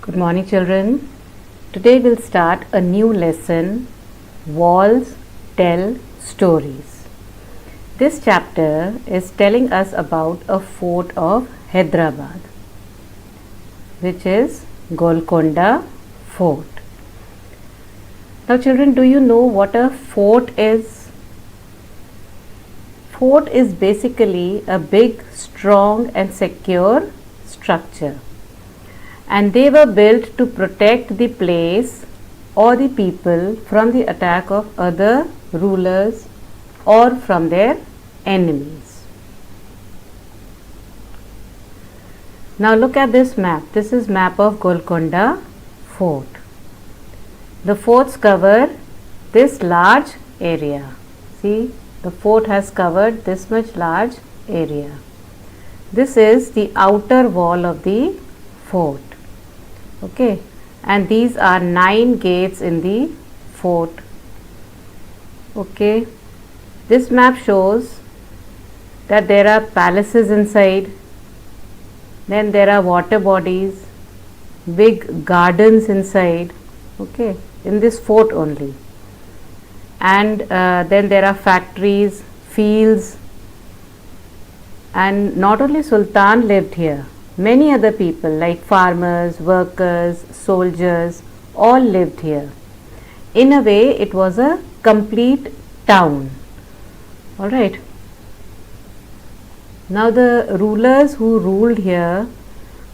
Good morning, children. Today we'll start a new lesson, Walls Tell Stories. This chapter is telling us about a fort of Hyderabad, which is Golconda Fort. Now, children, do you know what a fort is? Fort is basically a big, strong and secure structure, and they were built to protect the place or the people from the attack of other rulers or from their enemies. Now look at this map. This is map of Golconda Fort. The forts cover this large area. See, the fort has covered this much large area. This is the outer wall of the fort. Okay, and these are 9 gates in the fort. Okay, this map shows that there are palaces inside, then there are water bodies, big gardens inside, okay, in this fort only, and then there are factories, fields, and not only Sultan lived here. Many other people like farmers, workers, soldiers all lived here. In a way, it was a complete town. Alright. Now the rulers who ruled here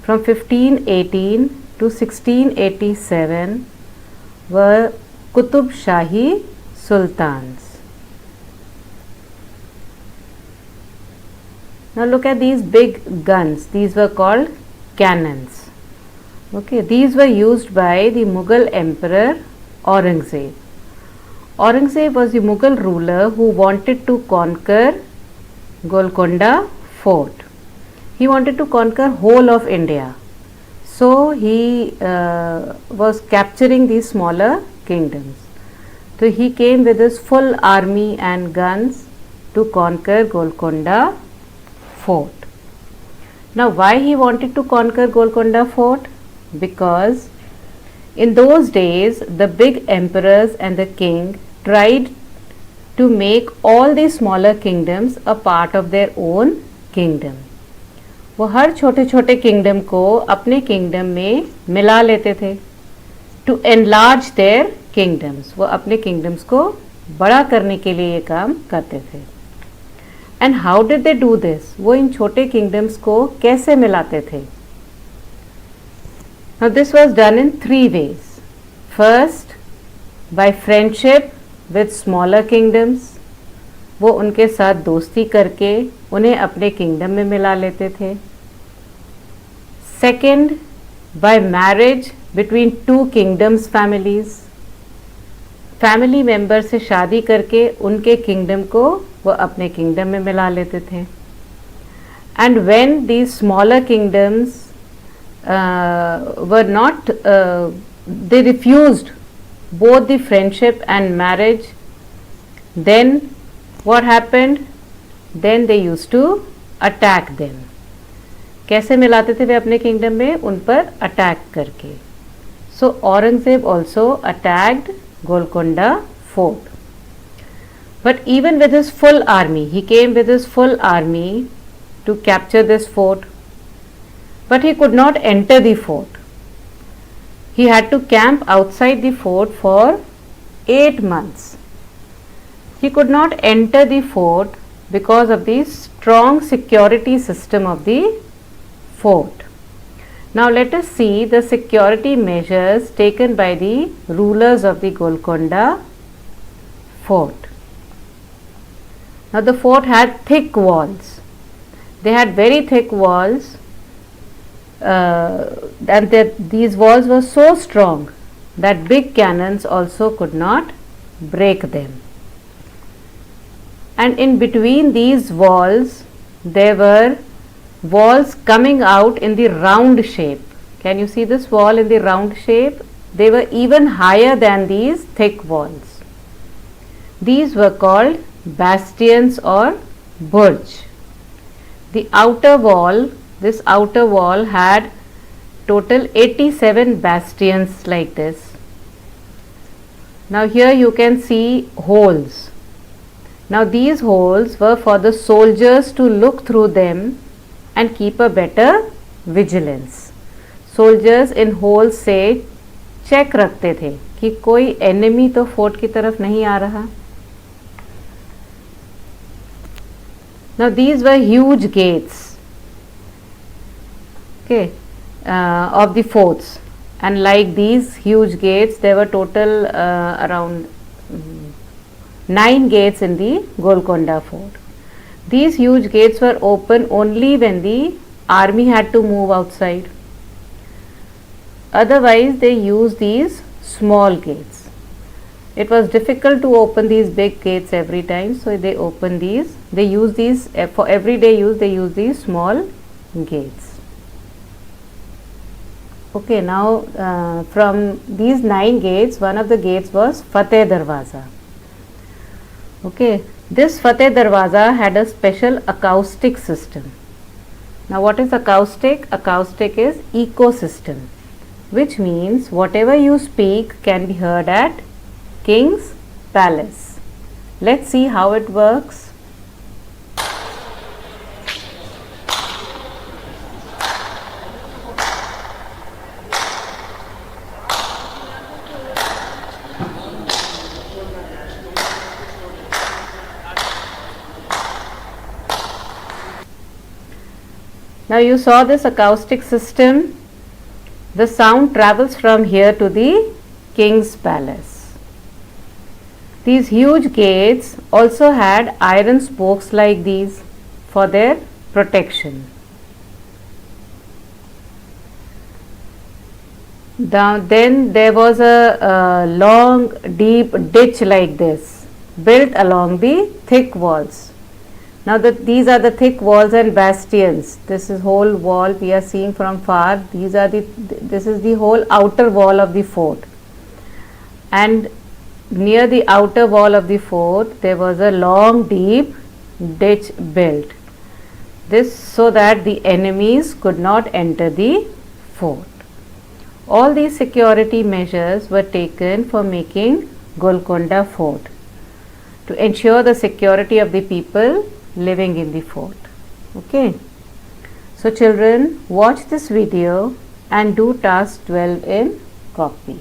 from 1518 to 1687 were Qutub Shahi Sultans. Now look at these big guns. These were called cannons. Okay, these were used by the Mughal Emperor Aurangzeb. Aurangzeb was the Mughal ruler who wanted to conquer Golconda Fort. He wanted to conquer whole of India. So he was capturing these smaller kingdoms. So he came with his full army and guns to conquer Golconda Fort. Now why he wanted to conquer Golconda Fort? Because in those days the big emperors and the king tried to make all the smaller kingdoms a part of their own kingdom. वो हर छोटे छोटे kingdom को अपने kingdom में मिला लेते थे to enlarge their kingdoms. वो अपने किंगडम्स को बड़ा करने के लिए ये काम करते थे. And how did they do this? वो इन छोटे kingdoms को कैसे मिलाते थे? Now this was done in 3 ways. First, by friendship with smaller kingdoms. वो उनके साथ दोस्ती करके उन्हें अपने kingdom में मिला लेते थे. Second, by marriage between 2 kingdoms families. Family member से शादी करके उनके किंगडम को वो अपने किंगडम में मिला लेते थे. And when these smaller kingdoms were not they refused both the friendship and marriage, then what happened, then they used to attack them. कैसे मिलाते थे वे अपने किंगडम में? उन पर अटैक करके. So Aurangzeb also attacked Golconda Fort. But even with his full army, he came with his full army to capture this fort. But he could not enter the fort. He had to camp outside the fort for 8 months. He could not enter the fort because of the strong security system of the fort. Now let us see the security measures taken by the rulers of the Golconda Fort. Now the fort had thick walls. They had very thick walls, and these walls were so strong that big cannons also could not break them. And in between these walls there were walls coming out in the round shape. Can you see this wall in the round shape? They were even higher than these thick walls. These were called bastions or burj. The outer wall, this outer wall had total 87 bastions like this. Now here you can see holes. Now these holes were for the soldiers to look through them and keep a better vigilance. Soldiers in holes से check रखते थे कि कोई enemy तो fort की तरफ नहीं आ रहा. Now these were huge gates, okay, of the forts, and like these huge gates there were total around 9 gates in the Golconda fort. These huge gates were open only when the army had to move outside. Otherwise they used these small gates. It was difficult to open these big gates every time, so they open these. They use these for everyday use. They use these small gates. Okay, now from these 9 gates, one of the gates was Fateh Darwaza. Okay, this Fateh Darwaza had a special acoustic system. Now what is acoustic? Acoustic is ecosystem, which means whatever you speak can be heard at King's Palace. Let's see how it works. Now you saw this acoustic system. The sound travels from here to the King's Palace. These huge gates also had iron spokes like these for their protection. Then there was a long deep ditch like this built along the thick walls. Now these are the thick walls and bastions. This is whole wall we are seeing from far. This is the whole outer wall of the fort, and near the outer wall of the fort there was a long deep ditch built. This so that the enemies could not enter the fort. All these security measures were taken for making Golconda fort to ensure the security of the people living in the fort. Okay, so children, watch this video and do task 12 in copy.